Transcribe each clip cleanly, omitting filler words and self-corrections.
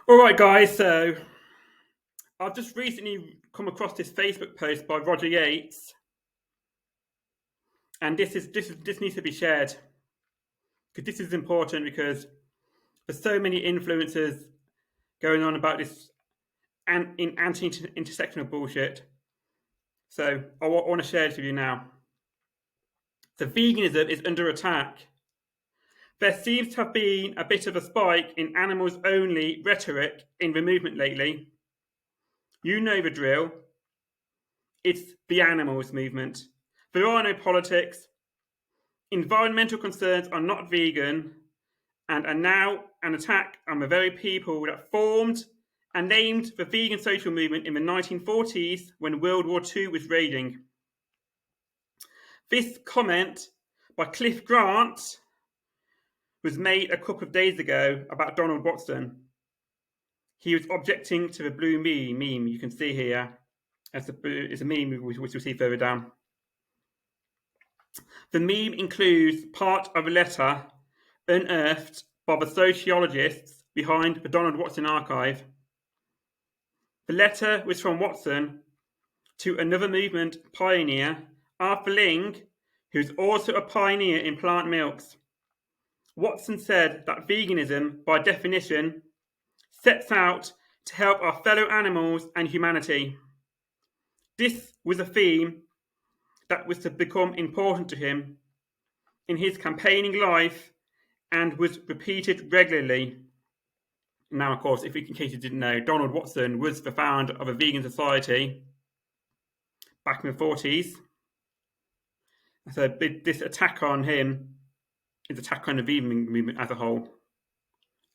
All right, guys. So I've just recently come across this Facebook post by Roger Yates, and this needs to be shared because this is important because there's so many influencers going on about this and in anti-intersectional bullshit. So I want to share this with you now. So veganism is under attack. There seems to have been a bit of a spike in animals-only rhetoric in the movement lately. You know the drill. It's the animals movement. There are no politics. Environmental concerns are not vegan and are now an attack on the very people that formed and named the vegan social movement in the 1940s when World War II was raging. This comment by Clif Grant was made a couple of days ago about Donald Watson. He was objecting to the blue meme you can see here. It's a meme which you'll see further down. The meme includes part of a letter unearthed by the sociologists behind the Donald Watson archive. The letter was from Watson to another movement pioneer, Arthur Ling, who's also a pioneer in plant milks. Watson said that veganism, by definition, sets out to help our fellow animals and humanity. This was a theme that was to become important to him in his campaigning life and was repeated regularly. Now, of course, in case you didn't know, Donald Watson was the founder of a vegan society back in the 40s. So this attack on him is an attack on the vegan movement as a whole.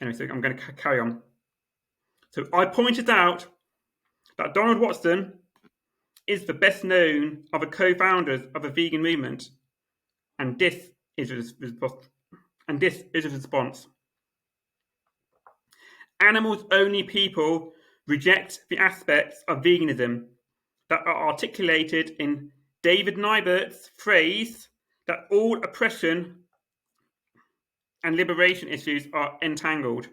Anyway, so I'm going to carry on. So I pointed out that Donald Watson is the best known of the co-founders of the vegan movement, and this is a response. Animals-only people reject the aspects of veganism that are articulated in David Nybert's phrase that all oppression and liberation issues are entangled.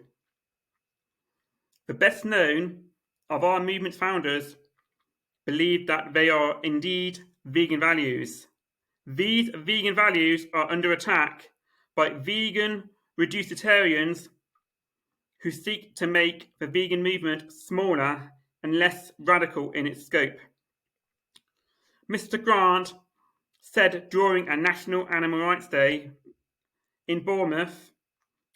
The best known of our movement's founders believe that they are indeed vegan values. These vegan values are under attack by vegan reducitarians who seek to make the vegan movement smaller and less radical in its scope. Mr. Grant said during a National Animal Rights Day in Bournemouth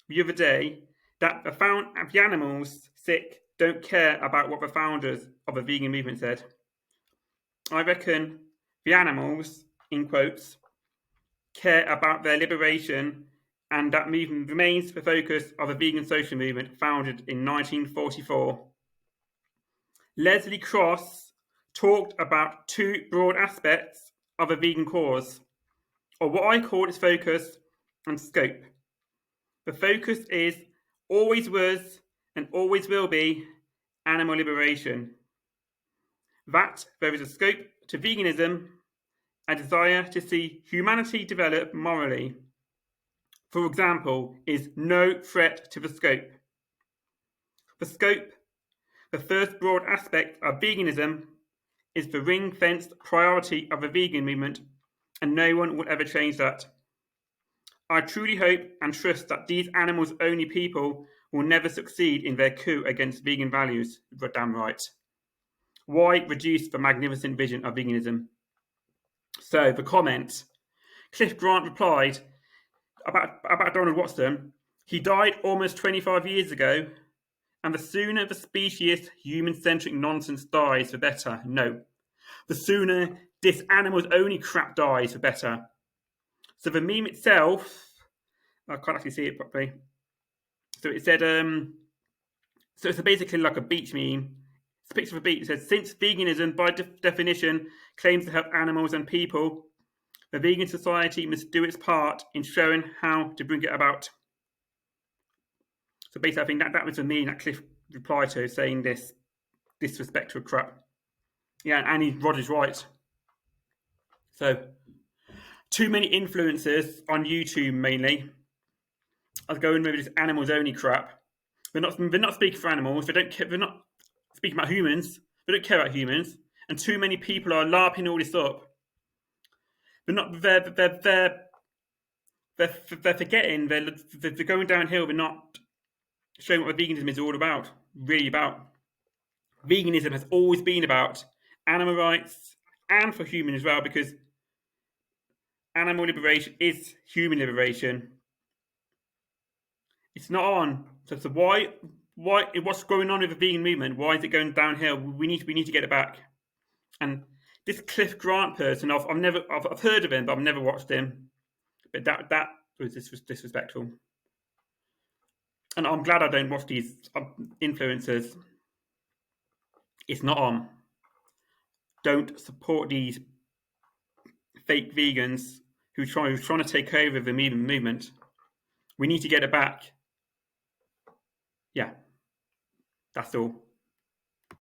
the other day that the animals sick don't care about what the founders of the vegan movement said. I reckon the animals, in quotes, care about their liberation, and that movement remains the focus of a vegan social movement founded in 1944. Leslie Cross talked about two broad aspects of a vegan cause, or what I call its focus and scope. The focus is, always was, and always will be, animal liberation. That there is a scope to veganism, a desire to see humanity develop morally, for example, is no threat to the scope. The scope, the first broad aspect of veganism, is the ring-fenced priority of the vegan movement, and no one will ever change that. I truly hope and trust that these animals-only people will never succeed in their coup against vegan values. You're damn right. Why reduce the magnificent vision of veganism? So, the comment. Clif Grant replied about Donald Watson. He died almost 25 years ago, and the sooner the specious human-centric nonsense dies, the better. No. The sooner this animals-only crap dies, the better. So the meme itself, I can't actually see it properly. So it said, so it's basically like a beach meme. It's a picture of a beach. It says, since veganism, by definition, claims to help animals and people, the vegan society must do its part in showing how to bring it about. So basically, I think that was the meme that Cliff replied to, saying this disrespectful crap. Yeah, and Roger's right. So, too many influencers on YouTube mainly are going with this animals only crap. They're not speaking for animals. They're not speaking about humans. They don't care about humans. And too many people are larping all this up. They're not. They're forgetting. They're going downhill. They're not showing what veganism is all about. Really about. Veganism has always been about animal rights and for human as well, because animal liberation is human liberation. It's not on. So why what's going on with the vegan movement? Why is it going downhill? We need to get it back. And this Clif Grant person, I've heard of him, but I've never watched him. But that was disrespectful. And I'm glad I don't watch these influencers. It's not on. Don't support these fake vegans who's trying to take over the movement. We need to get it back. Yeah, that's all.